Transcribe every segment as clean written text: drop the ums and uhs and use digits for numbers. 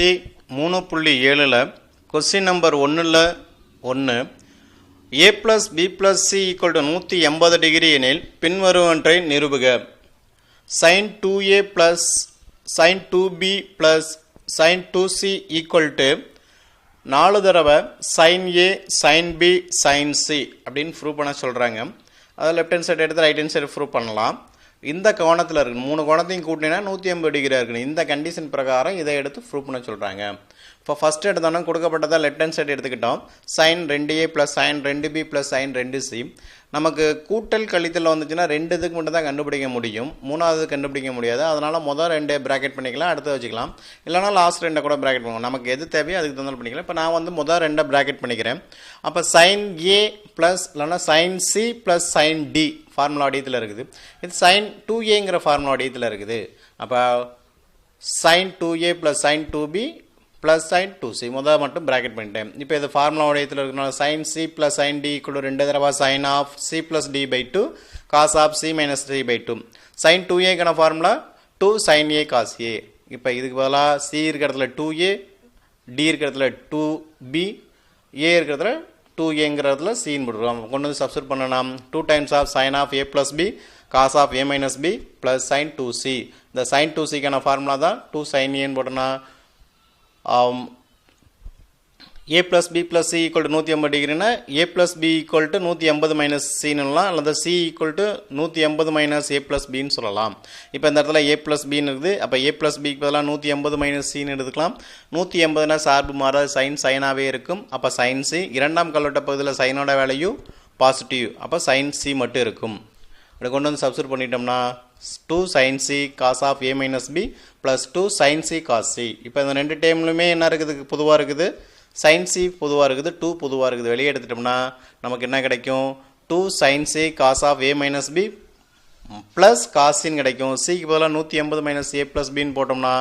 3.7ல் question number 1ல் 1 a plus b plus c equal to 180 degree எனில் பின்வருவன்றை நிரூபுக. sin 2a plus sin 2b plus sin 2c equal to 4 தடவை sin a sin b sin c அப்படின்னு prove பண்ண சொல்கிறாங்க. அதை left hand side எடுத்து right hand side prove பண்ணலாம். இந்த கோணத்தில் இருக்குது, 3 கோணத்தையும் கூட்டினா 180 டிகிரி இருக்குது. இந்த கண்டிஷன் பிரகாரம் இதை எடுத்து ப்ரூவ் பண்ண சொல்கிறாங்க. இப்போ ஃபஸ்ட் எடுத்தோன்னா கொடுக்கப்பட்டதை லெஃப்ட் ஹேண்ட் சைடு எடுத்துக்கிட்டோம். sin 2a plus sin 2b plus sin 2c. நமக்கு கூட்டல் கழித்தல் வந்துச்சுன்னா 2 இதுக்கு மட்டும் தான் கண்டுபிடிக்க முடியும், 3வது கண்டுபிடிக்க முடியாது. அதனால் முதல் 2 ப்ராக்கெட் பண்ணிக்கலாம், அடுத்து வச்சுக்கலாம். இல்லைனா லாஸ்ட் 2 கூட ப்ராக்கெட் பண்ணுவோம். நமக்கு எது தேவையோ அதுக்கு தகுந்தாலும் பண்ணிக்கலாம். இப்போ நான் வந்து முதல் 2 ப்ராக்கெட் பண்ணிக்கிறேன். அப்போ sin a ப்ளஸ் இல்லைனா sin c plus sin d formula வடிவத்தில் இருக்குது. இது sin 2aங்கிற ஃபார்முலா வடிவத்தில் இருக்குது. அப்போ sin 2a plus sin 2b plus sin 2c முதல் மட்டும் ப்ராக்கெட் பண்ணிட்டேன். இப்போ இது ஃபார்முலா வடிவத்தில் இருக்கனால sin c plus sin d = 2 தடவை sin of c plus d by 2 cos of c minus 3 by 2. sin 2aக்கான formula 2 sin a cos a. இப்போ இதுக்கு பதிலாக c இருக்கிறதுல 2a, d இருக்கிறதுல 2b, a இருக்கிறதுல 2aங்கிறதுல cன்னு போட்டுருவோம். கொண்டு வந்து சப்ஸ்டிட் பண்ணலாம். 2 times of sin of a plus b cos of a minus b plus sin 2c. இந்த sin 2cக்கான ஃபார்முலா தான் 2 sin aன்னு போட்டோன்னா a plus b plus c equal to 180 டிகிரினா a plus b equal to 180 minus c னுலாம், அல்லது c equal to 180 minus a plus b ன்னு சொல்லலாம். இப்போ இந்த இடத்துல a plus b ன்னு இருக்குது. அப்போ a plus b க்கு பதிலாக 180 minus c ன்னு எடுத்துக்கலாம். 180னா சார்பு மாறாது, சைனாகவே இருக்கும். அப்போ sin c, இரண்டாம் கல்வெட்ட பகுதியில் சைனோட வேல்யூ பாசிட்டிவ், அப்போ sin c மட்டும் இருக்கும். அப்படி கொண்டு வந்து சப்ஸ்டிட் பண்ணிட்டோம்னா 2 sin c cos of a minus b plus 2 sin c cos c. இப்போ இந்த 2 டேம்லுமே என்ன இருக்குது, பொதுவாக இருக்குது. sin c பொதுவாக இருக்குது, 2 பொதுவாக இருக்குது. வெளியே எடுத்துட்டோம்னா நமக்கு என்ன கிடைக்கும், 2 sin c cos of a minus b plus காசின்னு கிடைக்கும். சிக்கு பதிலாக 180 மைனஸ் a ப்ளஸ் பின்னு போட்டோம்னா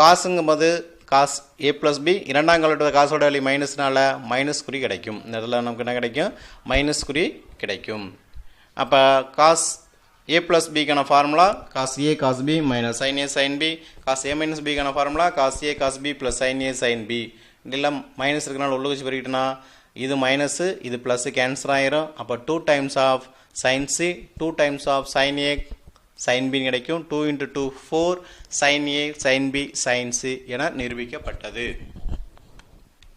காசுங்கும் போது cos a ப்ளஸ் b, இரண்டாம் கல்வெட்டு காசோட வேல்யூ மைனஸ்னால மைனஸ் குறி கிடைக்கும். இந்த இடத்துல நமக்கு என்ன கிடைக்கும், மைனஸ் குறி கிடைக்கும். அப்போ cos a plus b கான formula cos a cos b minus sin a sin b, cos a minus b கான formula cos a cos b plus sin a sin b. இதெல்லாம் மைனஸ் இருக்கனால உள்ள வச்சு பெருக்கிட்டோன்னா இது மைனஸ் இது ப்ளஸ் கேன்சல் ஆயிரும். அப்போ 2 times of sin c 2 times of sin a sin b கிடைக்கும். 2 × 2 4 sin a sin b sin c என நிரூபிக்கப்பட்டது.